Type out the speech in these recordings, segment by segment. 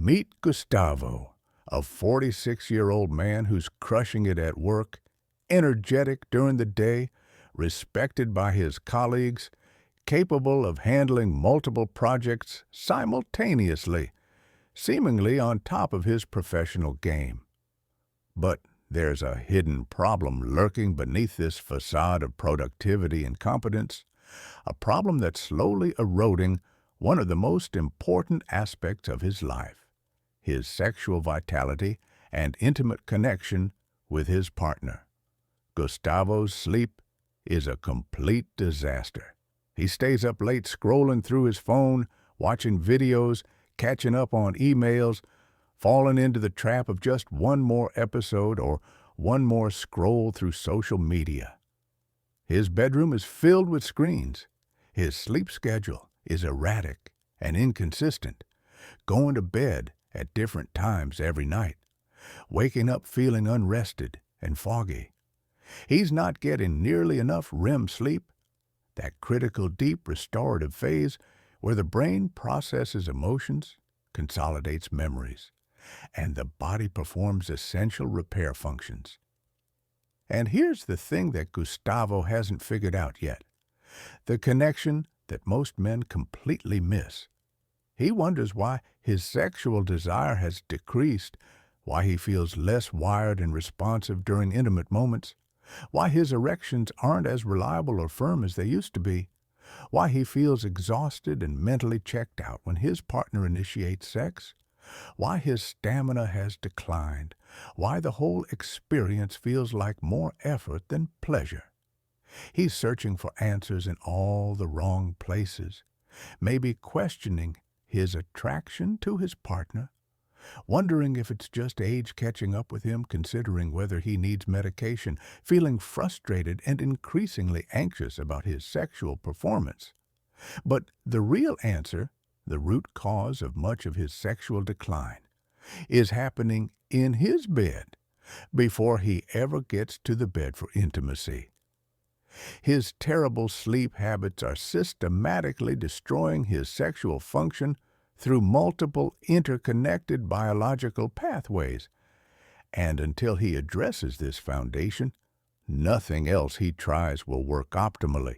Meet Gustavo, a 46-year-old man who's crushing it at work, energetic during the day, respected by his colleagues, capable of handling multiple projects simultaneously, seemingly on top of his professional game. But there's a hidden problem lurking beneath this facade of productivity and competence, a problem that's slowly eroding one of the most important aspects of his life: his sexual vitality and intimate connection with his partner. Gustavo's sleep is a complete disaster. He stays up late scrolling through his phone, watching videos, catching up on emails, falling into the trap of just one more episode or one more scroll through social media. His bedroom is filled with screens. His sleep schedule is erratic and inconsistent, going to bed at different times every night, waking up feeling unrested and foggy. He's not getting nearly enough REM sleep, that critical deep restorative phase where the brain processes emotions, consolidates memories, and the body performs essential repair functions. And here's the thing that Gustavo hasn't figured out yet: the connection that most men completely miss. He wonders why his sexual desire has decreased, why he feels less wired and responsive during intimate moments, why his erections aren't as reliable or firm as they used to be, why he feels exhausted and mentally checked out when his partner initiates sex, why his stamina has declined, why the whole experience feels like more effort than pleasure. He's searching for answers in all the wrong places, maybe questioning his attraction to his partner, wondering if it's just age catching up with him, considering whether he needs medication, feeling frustrated and increasingly anxious about his sexual performance. But the real answer, the root cause of much of his sexual decline, is happening in his bed before he ever gets to the bed for intimacy. His terrible sleep habits are systematically destroying his sexual function through multiple interconnected biological pathways. And until he addresses this foundation, nothing else he tries will work optimally.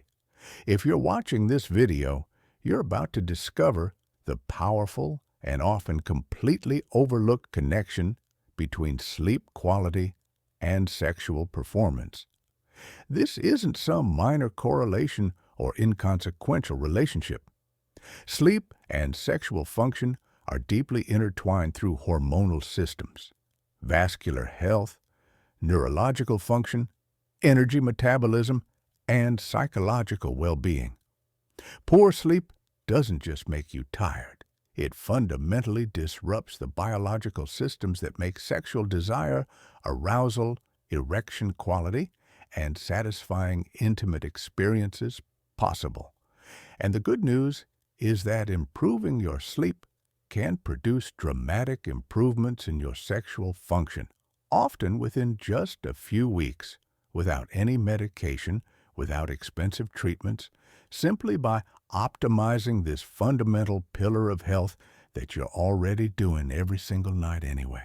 If you're watching this video, you're about to discover the powerful and often completely overlooked connection between sleep quality and sexual performance. This isn't some minor correlation or inconsequential relationship. Sleep and sexual function are deeply intertwined through hormonal systems, vascular health, neurological function, energy metabolism, and psychological well-being. Poor sleep doesn't just make you tired. It fundamentally disrupts the biological systems that make sexual desire, arousal, erection quality, and satisfying intimate experiences possible. And the good news is that improving your sleep can produce dramatic improvements in your sexual function, often within just a few weeks, without any medication, without expensive treatments, simply by optimizing this fundamental pillar of health that you're already doing every single night anyway.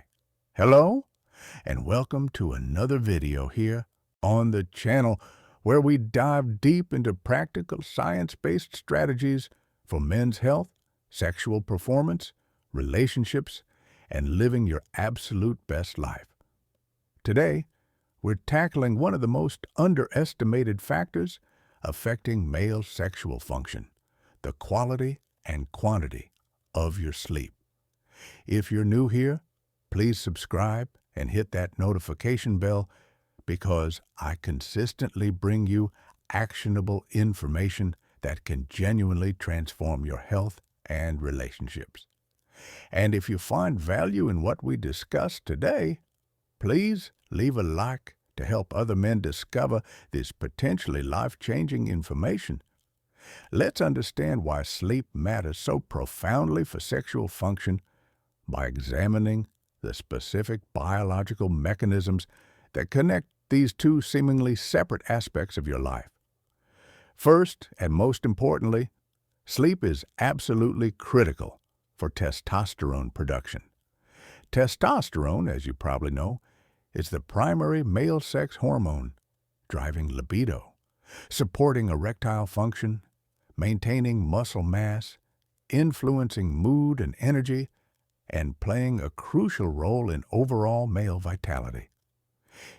Hello, and welcome to another video here on the channel where we dive deep into practical science-based strategies for men's health, sexual performance, relationships, and living your absolute best life. Today, we're tackling one of the most underestimated factors affecting male sexual function: the quality and quantity of your sleep. If you're new here, please subscribe and hit that notification bell, because I consistently bring you actionable information that can genuinely transform your health and relationships. And if you find value in what we discussed today, please leave a like to help other men discover this potentially life-changing information. Let's understand why sleep matters so profoundly for sexual function by examining the specific biological mechanisms that connect these two seemingly separate aspects of your life. First, and most importantly, sleep is absolutely critical for testosterone production, Testosterone, as you probably know, is the primary male sex hormone, driving libido, supporting erectile function, maintaining muscle mass, influencing mood and energy, and playing a crucial role in overall male vitality.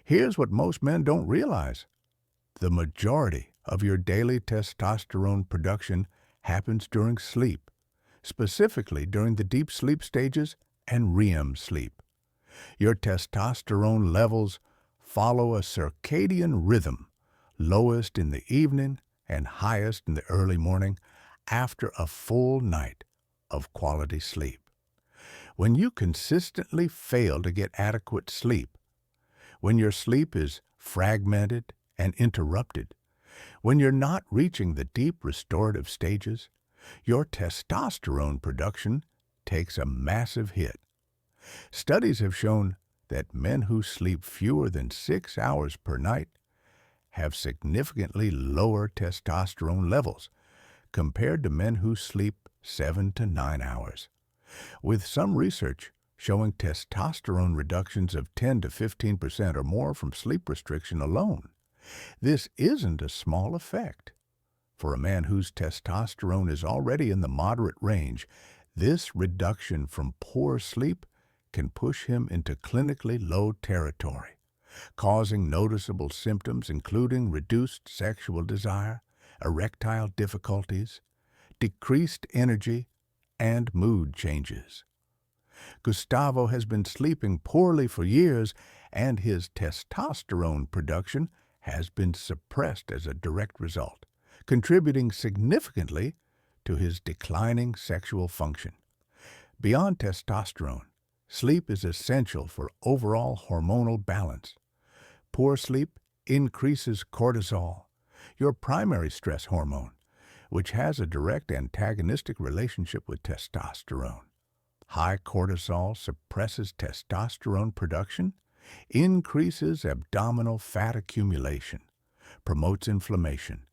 Here's what most men don't realize. The majority of your daily testosterone production happens during sleep, specifically during the deep sleep stages and REM sleep. Your testosterone levels follow a circadian rhythm, lowest in the evening and highest in the early morning after a full night of quality sleep. When you consistently fail to get adequate sleep, when your sleep is fragmented and interrupted, when you're not reaching the deep restorative stages, your testosterone production takes a massive hit. Studies have shown that men who sleep fewer than 6 hours per night have significantly lower testosterone levels compared to men who sleep 7 to 9 hours, with some research showing testosterone reductions of 10 to 15% or more from sleep restriction alone. This isn't a small effect. For a man whose testosterone is already in the moderate range, this reduction from poor sleep can push him into clinically low territory, causing noticeable symptoms including reduced sexual desire, erectile difficulties, decreased energy, and mood changes. Gustavo has been sleeping poorly for years, and his testosterone production has been suppressed as a direct result, contributing significantly to his declining sexual function. Beyond testosterone, sleep is essential for overall hormonal balance. Poor sleep increases cortisol, your primary stress hormone, which has a direct antagonistic relationship with testosterone. High cortisol suppresses testosterone production, increases abdominal fat accumulation, promotes inflammation,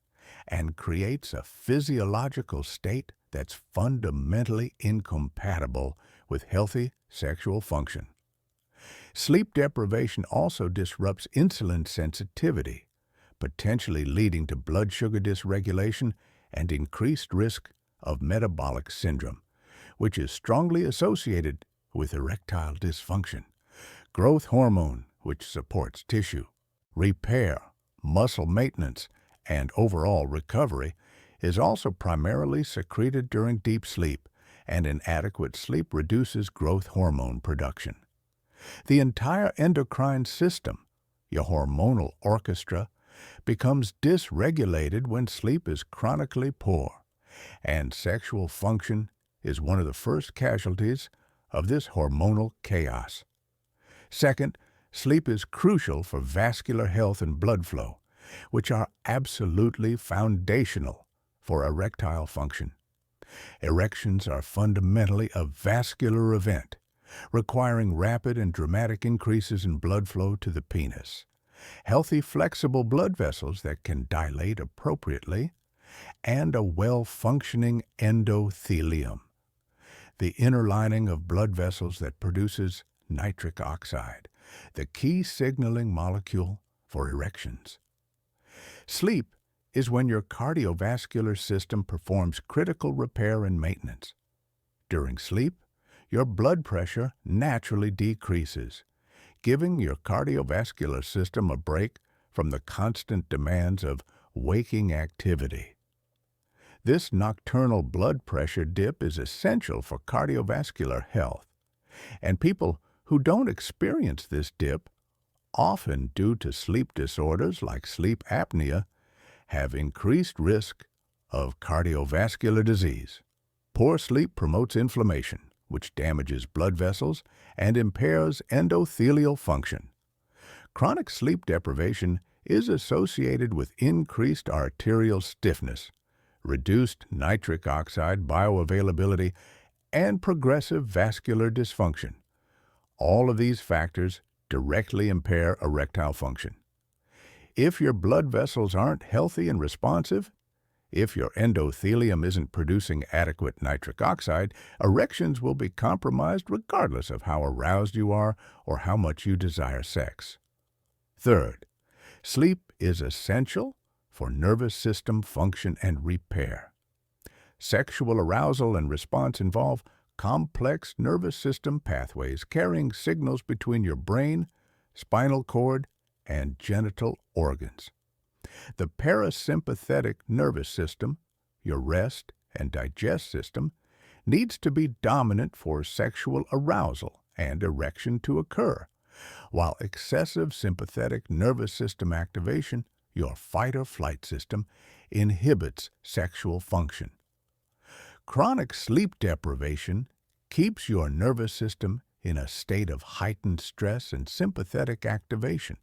and creates a physiological state that's fundamentally incompatible with healthy sexual function. Sleep deprivation also disrupts insulin sensitivity, potentially leading to blood sugar dysregulation and increased risk of metabolic syndrome, which is strongly associated with erectile dysfunction. Growth hormone, which supports tissue, repair, muscle maintenance, and overall recovery, is also primarily secreted during deep sleep, and inadequate sleep reduces growth hormone production. The entire endocrine system, your hormonal orchestra, becomes dysregulated when sleep is chronically poor, and sexual function is one of the first casualties of this hormonal chaos. Second, sleep is crucial for vascular health and blood flow, which are absolutely foundational for erectile function. Erections are fundamentally a vascular event, requiring rapid and dramatic increases in blood flow to the penis, healthy flexible blood vessels that can dilate appropriately, and a well-functioning endothelium, the inner lining of blood vessels that produces nitric oxide, the key signaling molecule for erections. Sleep is when your cardiovascular system performs critical repair and maintenance. During sleep, your blood pressure naturally decreases, giving your cardiovascular system a break from the constant demands of waking activity. This nocturnal blood pressure dip is essential for cardiovascular health, and people who don't experience this dip, often due to sleep disorders like sleep apnea, have increased risk of cardiovascular disease. Poor sleep promotes inflammation, which damages blood vessels and impairs endothelial function. Chronic sleep deprivation is associated with increased arterial stiffness, reduced nitric oxide bioavailability, and progressive vascular dysfunction. All of these factors directly impair erectile function. If your blood vessels aren't healthy and responsive, If your endothelium isn't producing adequate nitric oxide, erections will be compromised regardless of how aroused you are or how much you desire sex. Third, sleep is essential for nervous system function and repair. Sexual arousal and response involve complex nervous system pathways carrying signals between your brain, spinal cord, and genital organs. The parasympathetic nervous system, your rest and digest system, needs to be dominant for sexual arousal and erection to occur, while excessive sympathetic nervous system activation, your fight-or-flight system, inhibits sexual function. Chronic sleep deprivation keeps your nervous system in a state of heightened stress and sympathetic activation,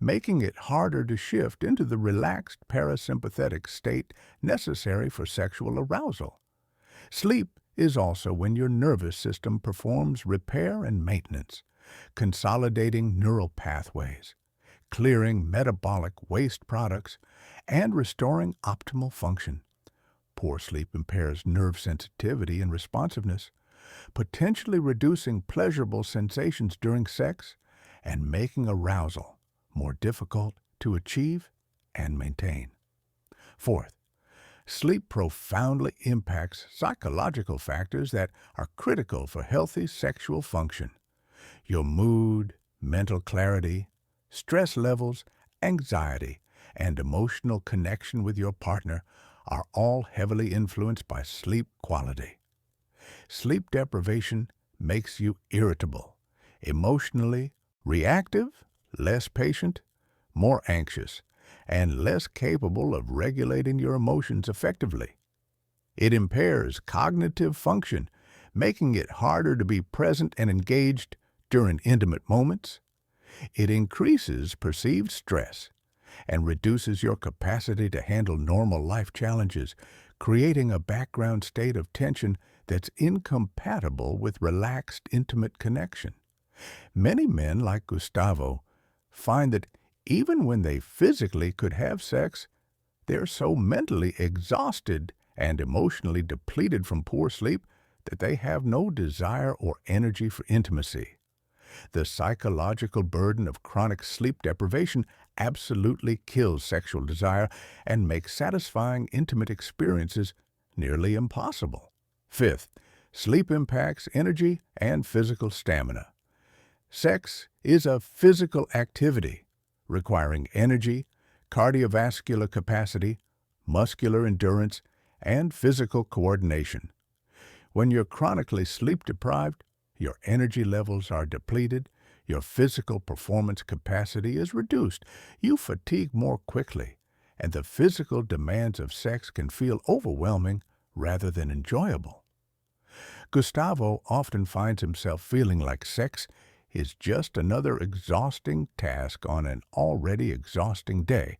making it harder to shift into the relaxed parasympathetic state necessary for sexual arousal. Sleep is also when your nervous system performs repair and maintenance, consolidating neural pathways, clearing metabolic waste products, and restoring optimal function. Poor sleep impairs nerve sensitivity and responsiveness, potentially reducing pleasurable sensations during sex and making arousal more difficult to achieve and maintain. Fourth, sleep profoundly impacts psychological factors that are critical for healthy sexual function. Your mood, mental clarity, stress levels, anxiety, and emotional connection with your partner are all heavily influenced by sleep quality. Sleep deprivation makes you irritable, emotionally reactive, less patient, more anxious, and less capable of regulating your emotions effectively. It impairs cognitive function, making it harder to be present and engaged during intimate moments. It increases perceived stress and reduces your capacity to handle normal life challenges, creating a background state of tension that's incompatible with relaxed, intimate connection. Many men, like Gustavo, find that even when they physically could have sex, they're so mentally exhausted and emotionally depleted from poor sleep that they have no desire or energy for intimacy. The psychological burden of chronic sleep deprivation absolutely kills sexual desire and makes satisfying intimate experiences nearly impossible. Fifth, sleep impacts energy and physical stamina. Sex is a physical activity requiring energy, cardiovascular capacity, muscular endurance, and physical coordination. When you're chronically sleep deprived, your energy levels are depleted, your physical performance capacity is reduced, you fatigue more quickly, and the physical demands of sex can feel overwhelming rather than enjoyable. Gustavo often finds himself feeling like sex is just another exhausting task on an already exhausting day,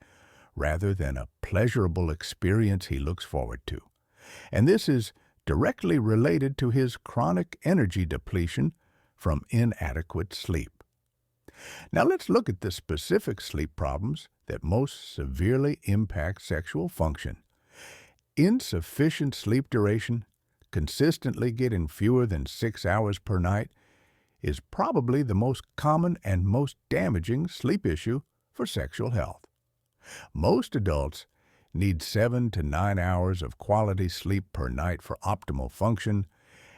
rather than a pleasurable experience he looks forward to. And this is directly related to his chronic energy depletion from inadequate sleep. Now let's look at the specific sleep problems that most severely impact sexual function. Insufficient sleep duration, consistently getting fewer than 6 hours per night, is probably the most common and most damaging sleep issue for sexual health. Most adults need 7 to 9 hours of quality sleep per night for optimal function,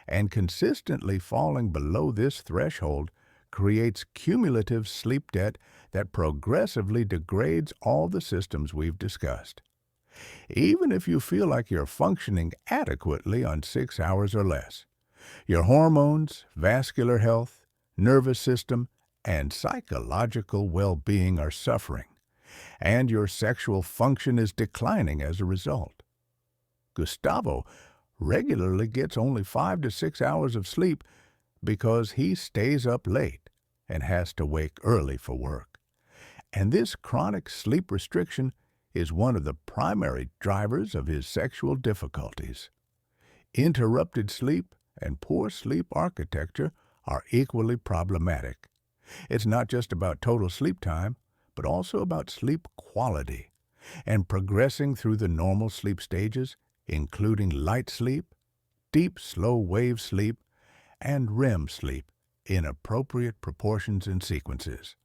and consistently falling below this threshold creates cumulative sleep debt that progressively degrades all the systems we've discussed. Even if you feel like you're functioning adequately on 6 hours or less, your hormones, vascular health, nervous system, and psychological well-being are suffering, and your sexual function is declining as a result. Gustavo regularly gets only 5 to 6 hours of sleep because he stays up late and has to wake early for work. And this chronic sleep restriction is one of the primary drivers of his sexual difficulties. Interrupted sleep and poor sleep architecture are equally problematic. It's not just about total sleep time, but also about sleep quality. and progressing through the normal sleep stages, including light sleep, deep slow wave sleep, and REM sleep in appropriate proportions and sequences.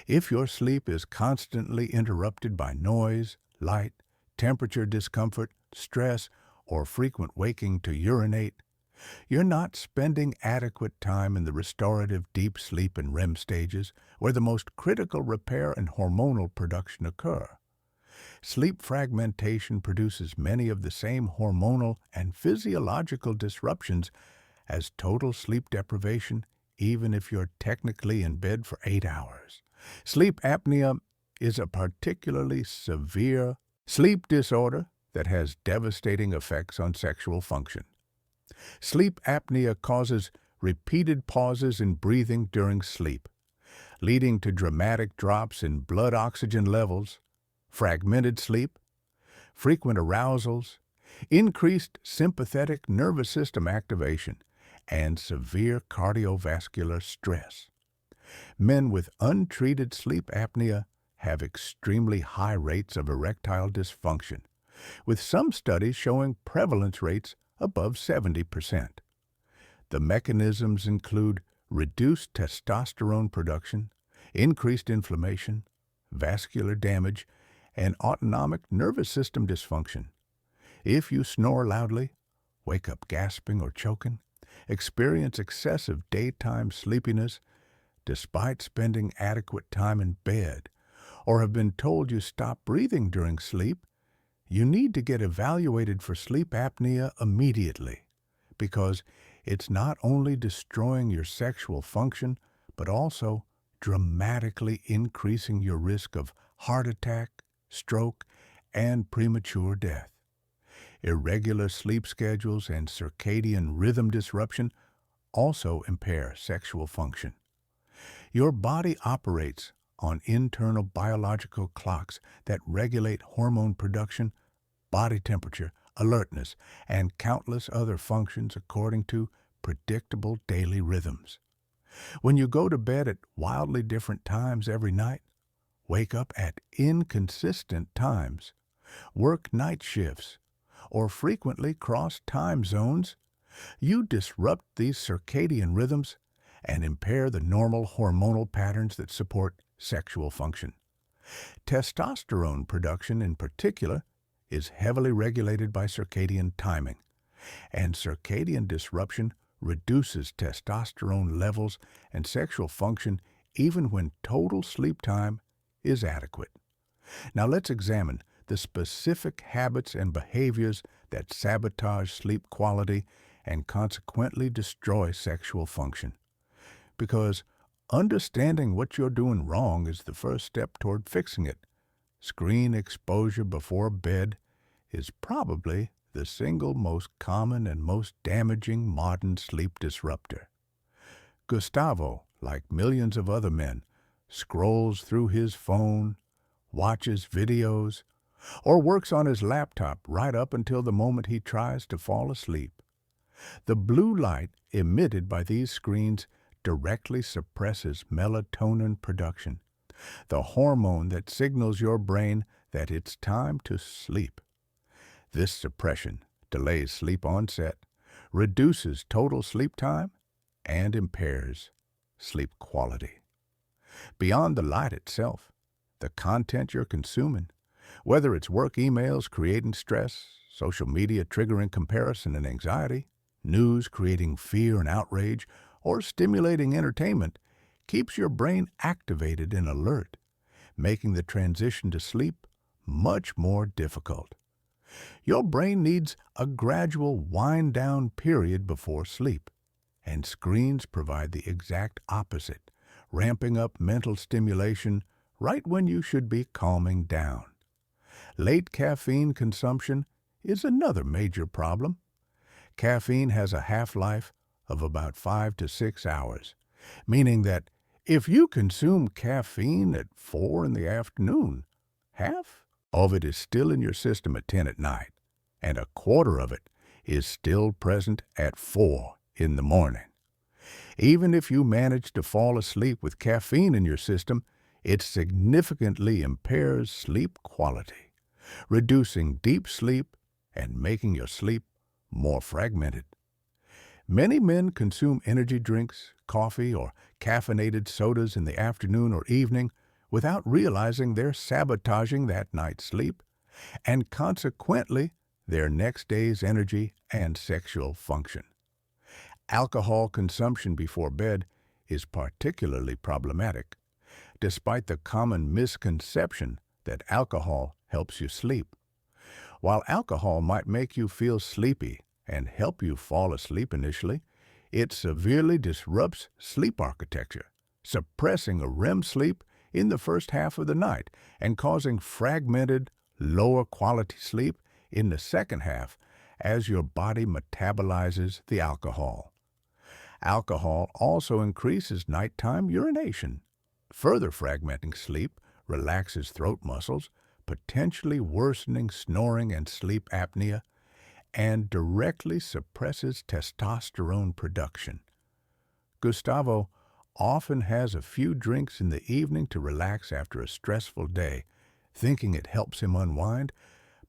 If your sleep is constantly interrupted by noise, light, temperature discomfort, stress, or frequent waking to urinate, you're not spending adequate time in the restorative deep sleep and REM stages where the most critical repair and hormonal production occur. Sleep fragmentation produces many of the same hormonal and physiological disruptions as total sleep deprivation, even if you're technically in bed for 8 hours. Sleep apnea is a particularly severe sleep disorder that has devastating effects on sexual function. Sleep apnea causes repeated pauses in breathing during sleep, leading to dramatic drops in blood oxygen levels, fragmented sleep, frequent arousals, increased sympathetic nervous system activation, and severe cardiovascular stress. Men with untreated sleep apnea have extremely high rates of erectile dysfunction, with some studies showing prevalence rates above 70%. The mechanisms include reduced testosterone production, increased inflammation, vascular damage, and autonomic nervous system dysfunction. If you snore loudly, wake up gasping or choking, experience excessive daytime sleepiness despite spending adequate time in bed, or have been told you stop breathing during sleep, you need to get evaluated for sleep apnea immediately, because it's not only destroying your sexual function, but also dramatically increasing your risk of heart attack, stroke, and premature death. Irregular sleep schedules and circadian rhythm disruption also impair sexual function. Your body operates on internal biological clocks that regulate hormone production, body temperature, alertness, and countless other functions according to predictable daily rhythms. When you go to bed at wildly different times every night, wake up at inconsistent times, work night shifts, or frequently cross time zones, you disrupt these circadian rhythms and impair the normal hormonal patterns that support sexual function. Testosterone production in particular is heavily regulated by circadian timing, and circadian disruption reduces testosterone levels and sexual function even when total sleep time is adequate. Now let's examine the specific habits and behaviors that sabotage sleep quality and consequently destroy sexual function. Because understanding what you're doing wrong is the first step toward fixing it. Screen exposure before bed is probably the single most common and most damaging modern sleep disruptor. Gustavo, like millions of other men, scrolls through his phone, watches videos, or works on his laptop right up until the moment he tries to fall asleep. The blue light emitted by these screens directly suppresses melatonin production, the hormone that signals your brain that it's time to sleep. This suppression delays sleep onset, reduces total sleep time, and impairs sleep quality. Beyond the light itself, the content you're consuming, whether it's work emails creating stress, social media triggering comparison and anxiety, news creating fear and outrage, or stimulating entertainment, keeps your brain activated and alert, making the transition to sleep much more difficult. Your brain needs a gradual wind-down period before sleep, and screens provide the exact opposite, ramping up mental stimulation right when you should be calming down. Late caffeine consumption is another major problem. Caffeine has a half-life of about 5 to 6 hours, meaning that if you consume caffeine at 4 in the afternoon, half of it is still in your system at 10 at night, and a quarter of it is still present at 4 in the morning. Even if you manage to fall asleep with caffeine in your system, it significantly impairs sleep quality. reducing deep sleep and making your sleep more fragmented. Many men consume energy drinks, coffee, or caffeinated sodas in the afternoon or evening without realizing they're sabotaging that night's sleep and consequently their next day's energy and sexual function. Alcohol consumption before bed is particularly problematic, despite the common misconception that alcohol helps you sleep. While alcohol might make you feel sleepy and help you fall asleep initially, it severely disrupts sleep architecture, suppressing a REM sleep in the first half of the night and causing fragmented, lower quality sleep in the second half as your body metabolizes the alcohol. Alcohol also increases nighttime urination, further fragmenting sleep, relaxes throat muscles, potentially worsening snoring and sleep apnea, and directly suppresses testosterone production. Gustavo often has a few drinks in the evening to relax after a stressful day, thinking it helps him unwind,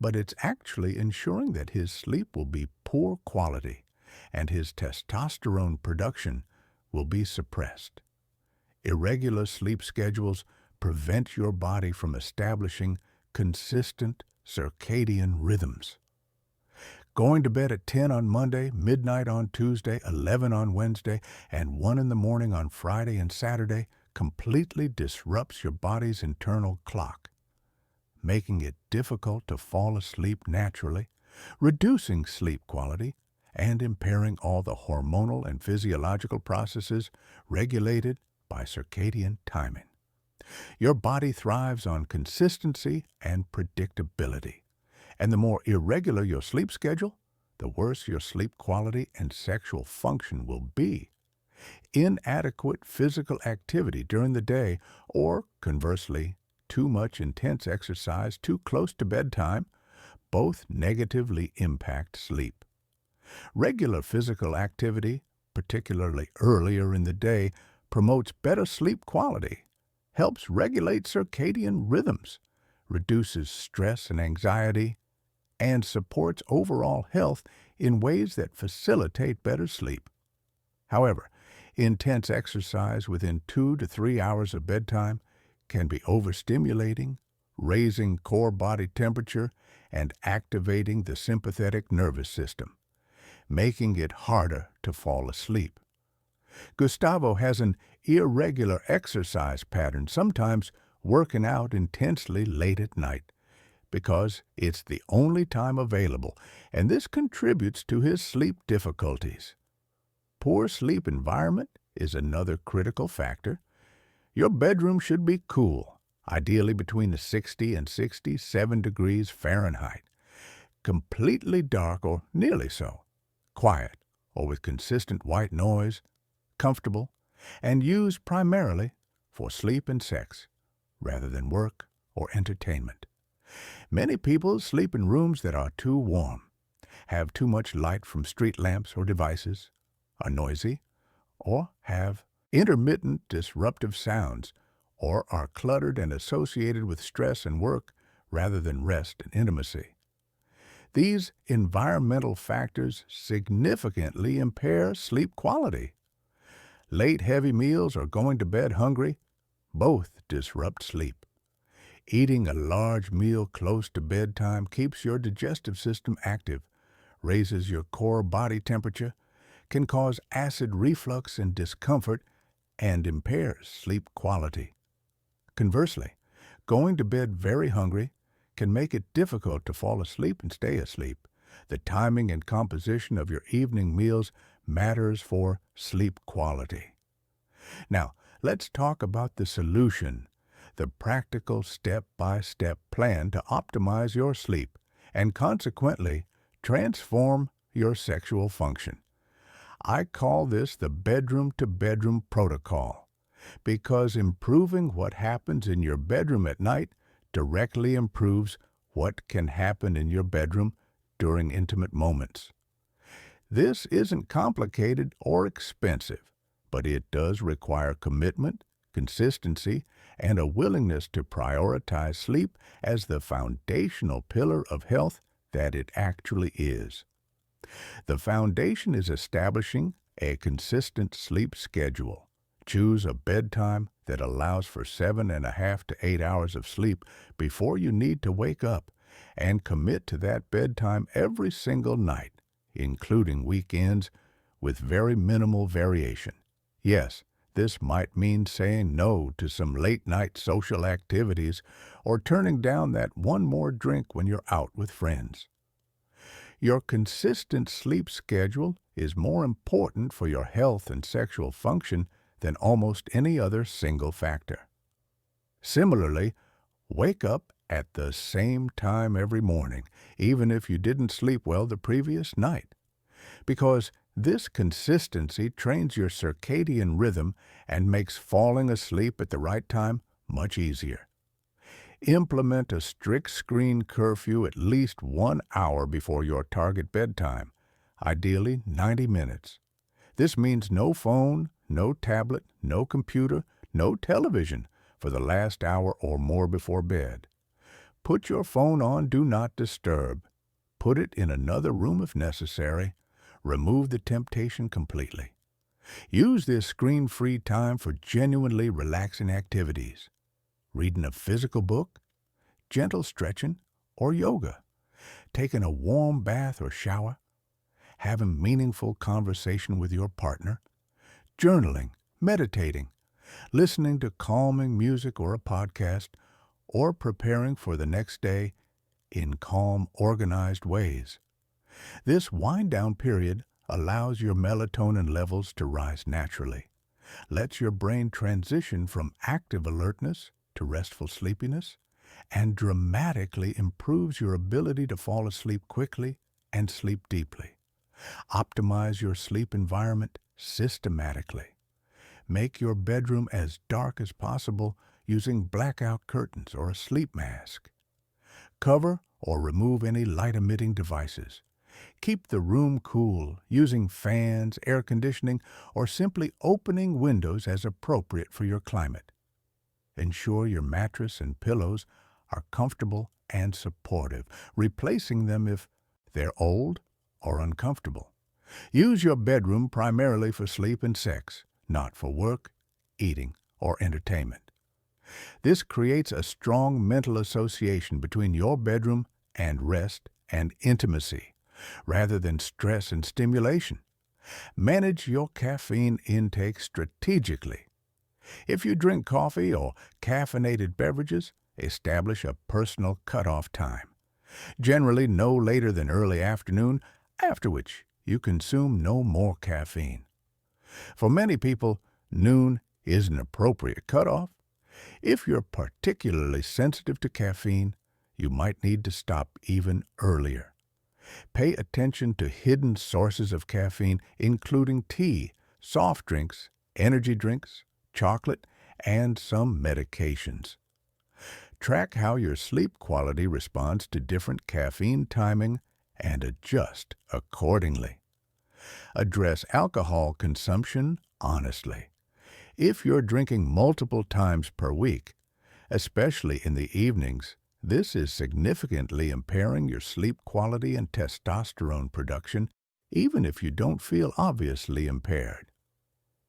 but it's actually ensuring that his sleep will be poor quality and his testosterone production will be suppressed. Irregular sleep schedules prevent your body from establishing consistent circadian rhythms. Going to bed at 10 on Monday, midnight on Tuesday, 11 on Wednesday, and 1 in the morning on Friday and Saturday completely disrupts your body's internal clock, making it difficult to fall asleep naturally, reducing sleep quality, and impairing all the hormonal and physiological processes regulated by circadian timing. Your body thrives on consistency and predictability, and the more irregular your sleep schedule, the worse your sleep quality and sexual function will be. Inadequate physical activity during the day, or conversely, too much intense exercise too close to bedtime, both negatively impact sleep. Regular physical activity, particularly earlier in the day, promotes better sleep quality, helps regulate circadian rhythms, reduces stress and anxiety, and supports overall health in ways that facilitate better sleep. However, intense exercise within 2 to 3 hours of bedtime can be overstimulating, raising core body temperature and activating the sympathetic nervous system, making it harder to fall asleep. Gustavo has an irregular exercise pattern, sometimes working out intensely late at night, because it's the only time available, and this contributes to his sleep difficulties. Poor sleep environment is another critical factor. Your bedroom should be cool, ideally between 60 and 67 degrees Fahrenheit, completely dark or nearly so, quiet or with consistent white noise, comfortable, and used primarily for sleep and sex rather than work or entertainment. Many people sleep in rooms that are too warm, have too much light from street lamps or devices, are noisy, or have intermittent disruptive sounds, or are cluttered and associated with stress and work rather than rest and intimacy. These environmental factors significantly impair sleep quality. Late heavy meals or going to bed hungry both disrupt sleep. Eating a large meal close to bedtime keeps your digestive system active, raises your core body temperature, can cause acid reflux and discomfort, and impairs sleep quality. Conversely, going to bed very hungry can make it difficult to fall asleep and stay asleep. The timing and composition of your evening meals matters for sleep quality. Now, let's talk about the solution, the practical step-by-step plan to optimize your sleep and consequently transform your sexual function. I call this the bedroom-to-bedroom protocol because improving what happens in your bedroom at night directly improves what can happen in your bedroom during intimate moments. This isn't complicated or expensive, but it does require commitment, consistency, and a willingness to prioritize sleep as the foundational pillar of health that it actually is. The foundation is establishing a consistent sleep schedule. Choose a bedtime that allows for 7.5 to 8 hours of sleep before you need to wake up, and commit to that bedtime every single night, including weekends, with very minimal variation. Yes, this might mean saying no to some late-night social activities or turning down that one more drink when you're out with friends. Your consistent sleep schedule is more important for your health and sexual function than almost any other single factor. Similarly, wake up at the same time every morning, even if you didn't sleep well the previous night, because this consistency trains your circadian rhythm and makes falling asleep at the right time much easier. Implement a strict screen curfew at least 1 hour before your target bedtime, ideally 90 minutes. This means no phone, no tablet, no computer, no television for the last hour or more before bed. Put your phone on Do Not Disturb. Put it in another room if necessary. Remove the temptation completely. Use this screen-free time for genuinely relaxing activities. Reading a physical book, gentle stretching, or yoga, taking a warm bath or shower, having meaningful conversation with your partner, journaling, meditating, listening to calming music or a podcast, or preparing for the next day in calm, organized ways. This wind-down period allows your melatonin levels to rise naturally, lets your brain transition from active alertness to restful sleepiness, and dramatically improves your ability to fall asleep quickly and sleep deeply. Optimize your sleep environment systematically. Make your bedroom as dark as possible using blackout curtains or a sleep mask. Cover or remove any light-emitting devices. Keep the room cool using fans, air conditioning, or simply opening windows as appropriate for your climate. Ensure your mattress and pillows are comfortable and supportive, replacing them if they're old or uncomfortable. Use your bedroom primarily for sleep and sex, not for work, eating, or entertainment. This creates a strong mental association between your bedroom and rest and intimacy, rather than stress and stimulation. Manage your caffeine intake strategically. If you drink coffee or caffeinated beverages, establish a personal cutoff time, generally no later than early afternoon, after which you consume no more caffeine. For many people, noon is an appropriate cutoff. If you're particularly sensitive to caffeine, you might need to stop even earlier. Pay attention to hidden sources of caffeine, including tea, soft drinks, energy drinks, chocolate, and some medications. Track how your sleep quality responds to different caffeine timing and adjust accordingly. Address alcohol consumption honestly. If you're drinking multiple times per week, especially in the evenings, this is significantly impairing your sleep quality and testosterone production, even if you don't feel obviously impaired.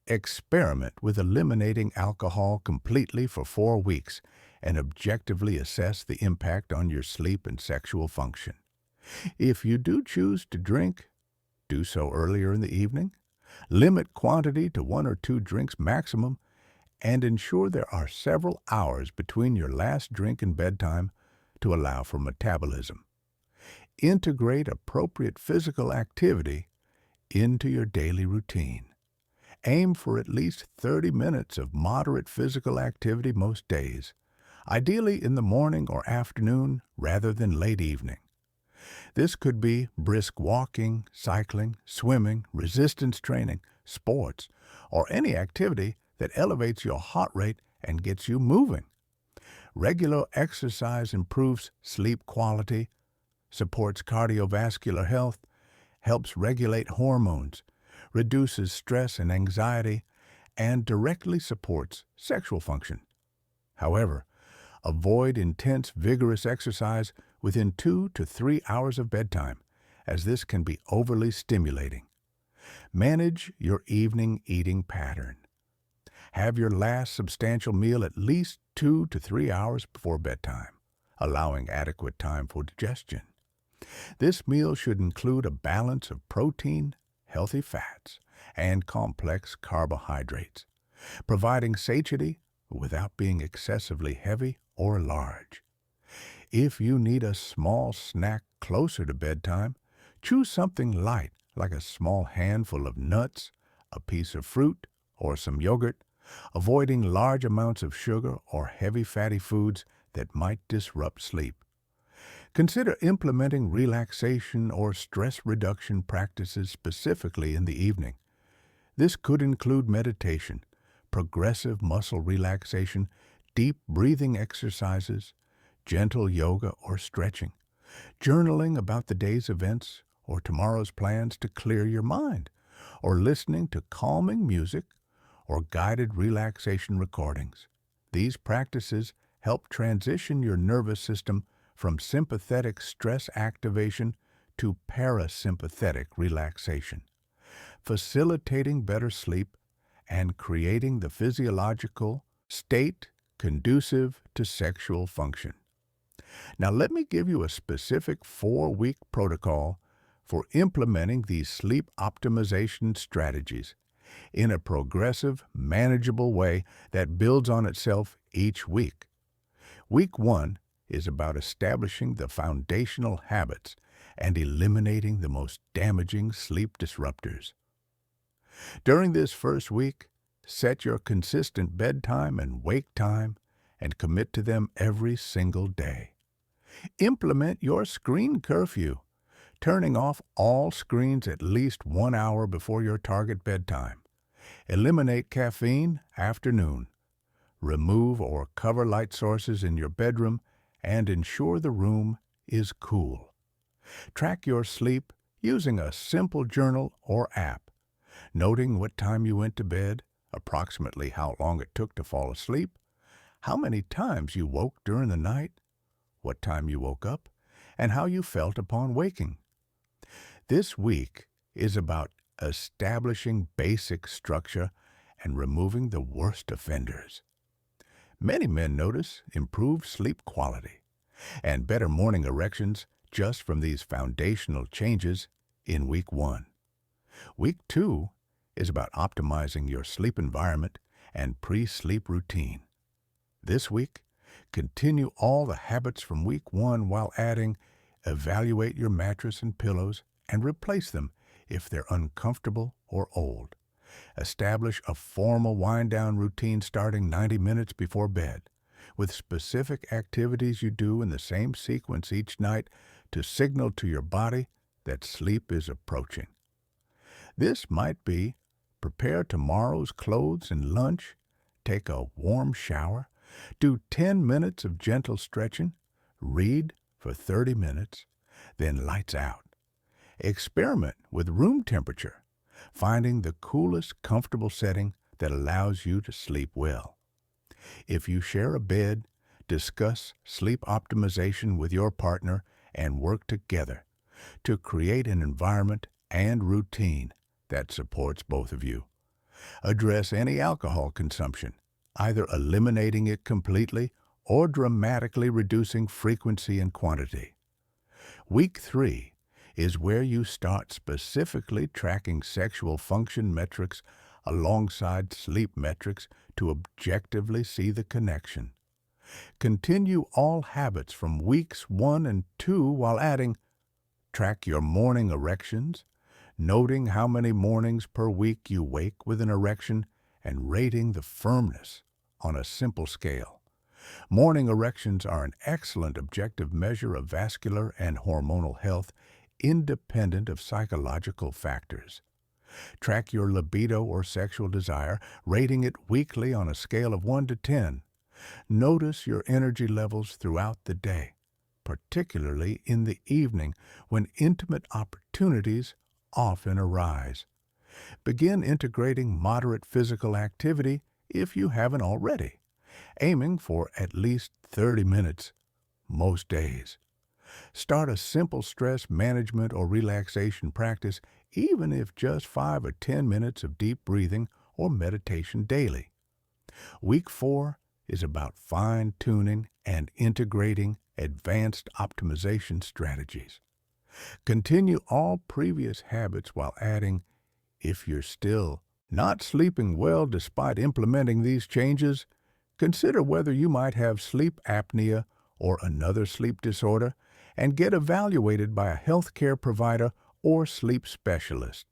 Experiment with eliminating alcohol completely for 4 weeks and objectively assess the impact on your sleep and sexual function. If you do choose to drink, do so earlier in the evening. Limit quantity to 1 or 2 drinks maximum, and ensure there are several hours between your last drink and bedtime to allow for metabolism. Integrate appropriate physical activity into your daily routine. Aim for at least 30 minutes of moderate physical activity most days, ideally in the morning or afternoon rather than late evening. This could be brisk walking, cycling, swimming, resistance training, sports, or any activity that elevates your heart rate and gets you moving. Regular exercise improves sleep quality, supports cardiovascular health, helps regulate hormones, reduces stress and anxiety, and directly supports sexual function. However, avoid intense, vigorous exercise within 2 to 3 hours of bedtime, as this can be overly stimulating. Manage your evening eating pattern. Have your last substantial meal at least 2 to 3 hours before bedtime, allowing adequate time for digestion. This meal should include a balance of protein, healthy fats, and complex carbohydrates, providing satiety without being excessively heavy or large. If you need a small snack closer to bedtime, choose something light like a small handful of nuts, a piece of fruit, or some yogurt, avoiding large amounts of sugar or heavy fatty foods that might disrupt sleep. Consider implementing relaxation or stress reduction practices specifically in the evening. This could include meditation, progressive muscle relaxation, deep breathing exercises, gentle yoga or stretching, journaling about the day's events or tomorrow's plans to clear your mind, or listening to calming music or guided relaxation recordings. These practices help transition your nervous system from sympathetic stress activation to parasympathetic relaxation, facilitating better sleep and creating the physiological state conducive to sexual function. Now, let me give you a specific 4-week protocol for implementing these sleep optimization strategies in a progressive, manageable way that builds on itself each week. Week 1 is about establishing the foundational habits and eliminating the most damaging sleep disruptors. During this first week, set your consistent bedtime and wake time and commit to them every single day. Implement your screen curfew, turning off all screens at least 1 hour before your target bedtime. Eliminate caffeine after noon. Remove or cover light sources in your bedroom and ensure the room is cool. Track your sleep using a simple journal or app, noting what time you went to bed, approximately how long it took to fall asleep, how many times you woke during the night, what time you woke up, and how you felt upon waking. This week is about establishing basic structure and removing the worst offenders. Many men notice improved sleep quality and better morning erections just from these foundational changes in week 1. Week 2 is about optimizing your sleep environment and pre-sleep routine. This week, continue all the habits from week 1 while adding, evaluate your mattress and pillows and replace them if they're uncomfortable or old. Establish a formal wind-down routine starting 90 minutes before bed, with specific activities you do in the same sequence each night to signal to your body that sleep is approaching. This might be prepare tomorrow's clothes and lunch, take a warm shower, do 10 minutes of gentle stretching, read for 30 minutes, then lights out. Experiment with room temperature, finding the coolest, comfortable setting that allows you to sleep well. If you share a bed, discuss sleep optimization with your partner and work together to create an environment and routine that supports both of you. Address any alcohol consumption, either eliminating it completely or dramatically reducing frequency and quantity. Week 3 is where you start specifically tracking sexual function metrics alongside sleep metrics to objectively see the connection. Continue all habits from weeks 1 and 2 while adding, track your morning erections, noting how many mornings per week you wake with an erection and rating the firmness on a simple scale. Morning erections are an excellent objective measure of vascular and hormonal health independent of psychological factors. Track your libido or sexual desire, rating it weekly on a scale of 1 to 10. Notice your energy levels throughout the day, particularly in the evening when intimate opportunities often arise. Begin integrating moderate physical activity if you haven't already, aiming for at least 30 minutes most days. Start a simple stress management or relaxation practice, even if just 5 or 10 minutes of deep breathing or meditation daily. Week 4 is about fine-tuning and integrating advanced optimization strategies. Continue all previous habits while adding, if you're still not sleeping well despite implementing these changes, consider whether you might have sleep apnea or another sleep disorder and get evaluated by a healthcare provider or sleep specialist.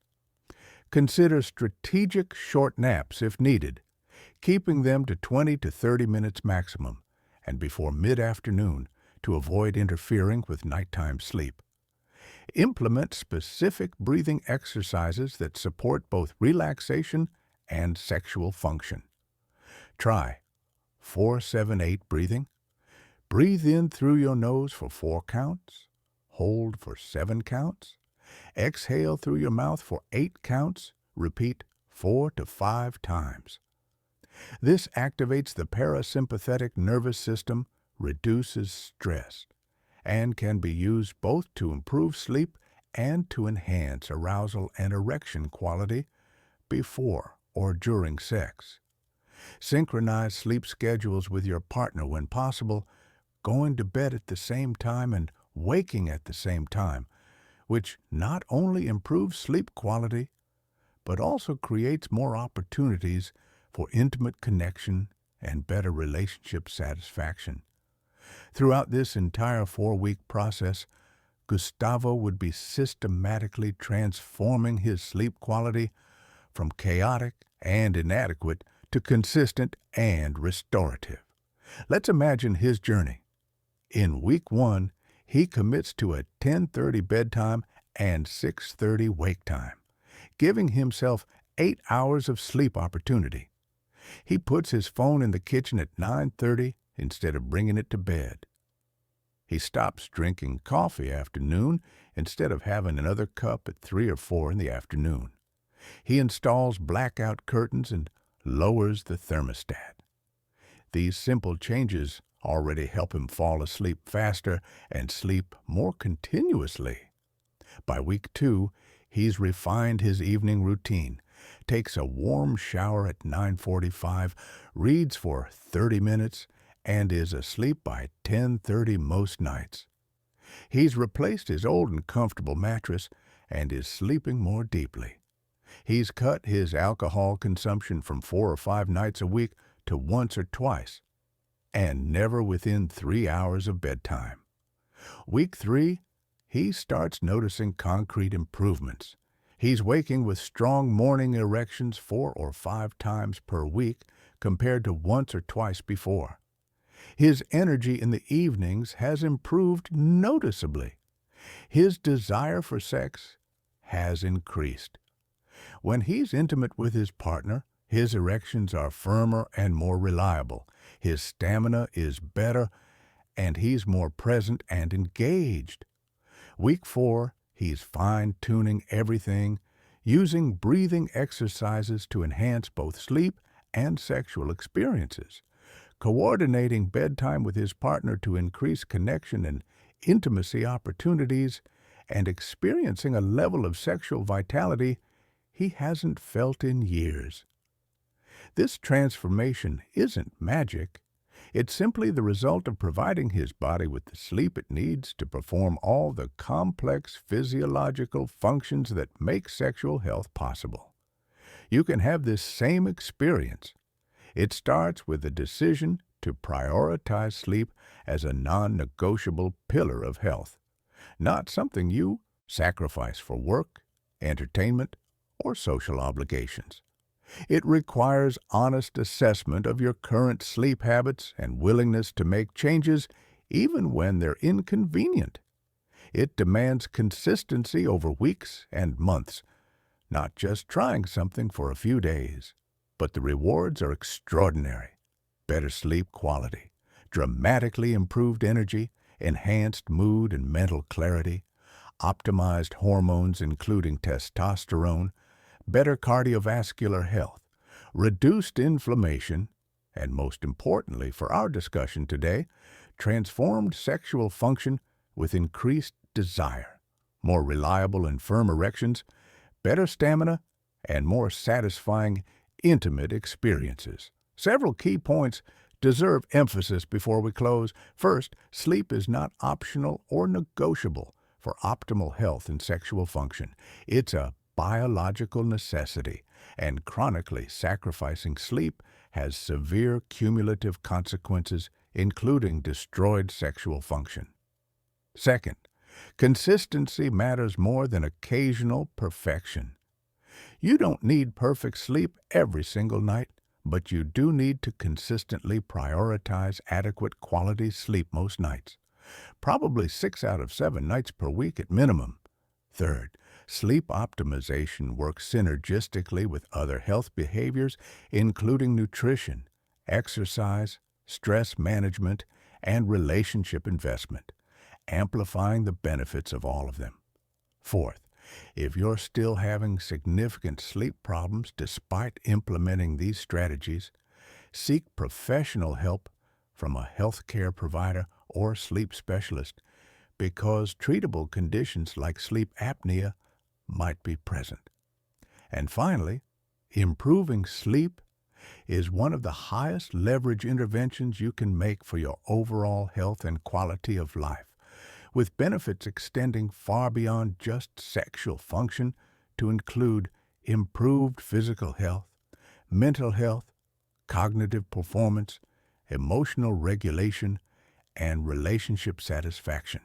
Consider strategic short naps if needed, keeping them to 20 to 30 minutes maximum and before mid-afternoon to avoid interfering with nighttime sleep. Implement specific breathing exercises that support both relaxation and sexual function. Try 4-7-8 breathing. Breathe in through your nose for 4 counts. Hold for 7 counts. Exhale through your mouth for 8 counts. Repeat 4 to 5 times. This activates the parasympathetic nervous system, reduces stress, and can be used both to improve sleep and to enhance arousal and erection quality before or during sex. Synchronize sleep schedules with your partner when possible, going to bed at the same time and waking at the same time, which not only improves sleep quality, but also creates more opportunities for intimate connection and better relationship satisfaction. Throughout this entire 4-week process, Gustavo would be systematically transforming his sleep quality from chaotic and inadequate to consistent and restorative. Let's imagine his journey. In week 1, he commits to a 10:30 bedtime and 6:30 wake time, giving himself 8 hours of sleep opportunity. He puts his phone in the kitchen at 9:30 instead of bringing it to bed. He stops drinking coffee after noon instead of having another cup at 3 or 4 in the afternoon. He installs blackout curtains and lowers the thermostat. These simple changes already help him fall asleep faster and sleep more continuously. By week 2, he's refined his evening routine, takes a warm shower at 9:45, reads for 30 minutes, and is asleep by 10:30 most nights. He's replaced his old and comfortable mattress and is sleeping more deeply. He's cut his alcohol consumption from 4 or 5 nights a week to once or twice, and never within 3 hours of bedtime. Week 3, he starts noticing concrete improvements. He's waking with strong morning erections 4 or 5 times per week compared to once or twice before. His energy in the evenings has improved noticeably. His desire for sex has increased. When he's intimate with his partner, his erections are firmer and more reliable. His stamina is better, and he's more present and engaged. Week 4, he's fine-tuning everything, using breathing exercises to enhance both sleep and sexual experiences, coordinating bedtime with his partner to increase connection and intimacy opportunities, and experiencing a level of sexual vitality he hasn't felt in years. This transformation isn't magic. It's simply the result of providing his body with the sleep it needs to perform all the complex physiological functions that make sexual health possible. You can have this same experience. It starts with the decision to prioritize sleep as a non-negotiable pillar of health, not something you sacrifice for work, entertainment, or social obligations. It requires honest assessment of your current sleep habits and willingness to make changes even when they're inconvenient. It demands consistency over weeks and months, not just trying something for a few days. But the rewards are extraordinary. Better sleep quality, dramatically improved energy, enhanced mood and mental clarity, optimized hormones including testosterone, better cardiovascular health, reduced inflammation, and most importantly for our discussion today, transformed sexual function with increased desire, more reliable and firm erections, better stamina, and more satisfying, intimate experiences. Several key points deserve emphasis before we close. First, sleep is not optional or negotiable for optimal health and sexual function. It's a biological necessity, and chronically sacrificing sleep has severe cumulative consequences, including destroyed sexual function. Second, consistency matters more than occasional perfection. You don't need perfect sleep every single night, but you do need to consistently prioritize adequate quality sleep most nights, probably 6 out of 7 nights per week at minimum. Third, sleep optimization works synergistically with other health behaviors, including nutrition, exercise, stress management, and relationship investment, amplifying the benefits of all of them. Fourth, if you're still having significant sleep problems despite implementing these strategies, seek professional help from a healthcare provider or sleep specialist, because treatable conditions like sleep apnea might be present. And finally, improving sleep is one of the highest leverage interventions you can make for your overall health and quality of life, with benefits extending far beyond just sexual function to include improved physical health, mental health, cognitive performance, emotional regulation, and relationship satisfaction.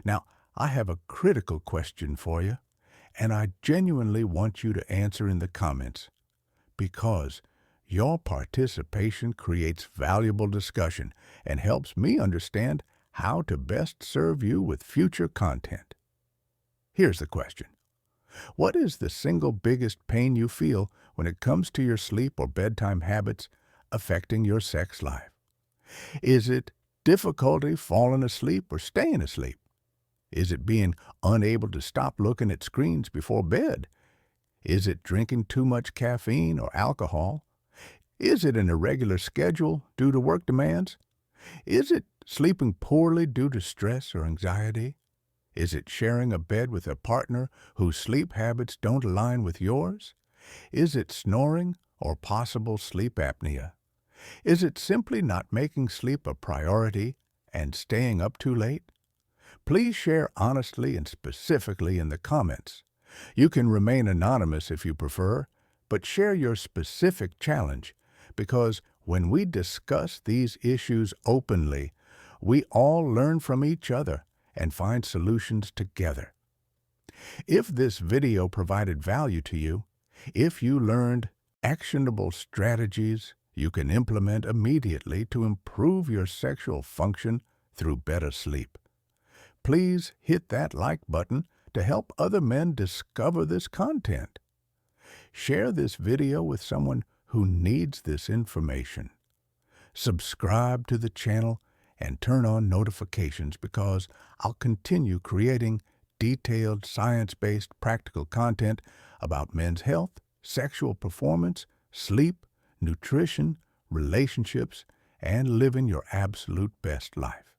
Now, I have a critical question for you, and I genuinely want you to answer in the comments, because your participation creates valuable discussion and helps me understand how to best serve you with future content. Here's the question. What is the single biggest pain you feel when it comes to your sleep or bedtime habits affecting your sex life? Is it difficulty falling asleep or staying asleep? Is it being unable to stop looking at screens before bed? Is it drinking too much caffeine or alcohol? Is it an irregular schedule due to work demands? Is it sleeping poorly due to stress or anxiety? Is it sharing a bed with a partner whose sleep habits don't align with yours? Is it snoring or possible sleep apnea? Is it simply not making sleep a priority and staying up too late? Please share honestly and specifically in the comments. You can remain anonymous if you prefer, but share your specific challenge, because when we discuss these issues openly, we all learn from each other and find solutions together. If this video provided value to you, if you learned actionable strategies you can implement immediately to improve your sexual function through better sleep, please hit that like button to help other men discover this content. Share this video with someone who needs this information. Subscribe to the channel and turn on notifications, because I'll continue creating detailed science-based practical content about men's health, sexual performance, sleep, nutrition, relationships, and living your absolute best life.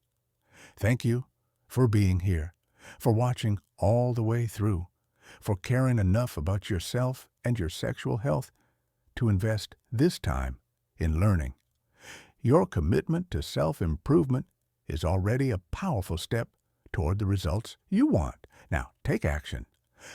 Thank you for being here, for watching all the way through, for caring enough about yourself and your sexual health to invest this time in learning. Your commitment to self-improvement is already a powerful step toward the results you want. Now, take action.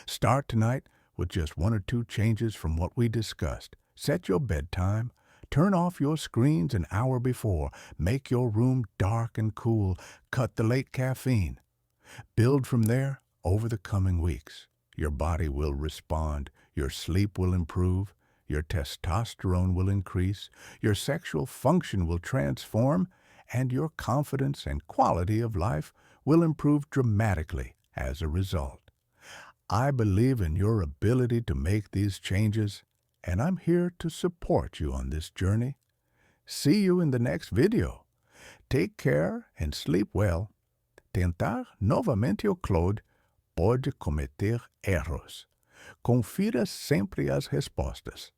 Start tonight with just 1 or 2 changes from what we discussed. Set your bedtime. Turn off your screens an hour before. Make your room dark and cool. Cut the late caffeine. Build from there over the coming weeks. Your body will respond. Your sleep will improve. Your testosterone will increase. Your sexual function will transform. And your confidence and quality of life will improve dramatically as a result. I believe in your ability to make these changes, and I'm here to support you on this journey. See you in the next video. Take care and sleep well. Tentar novamente o Claude pode cometer erros, Confira sempre as respostas.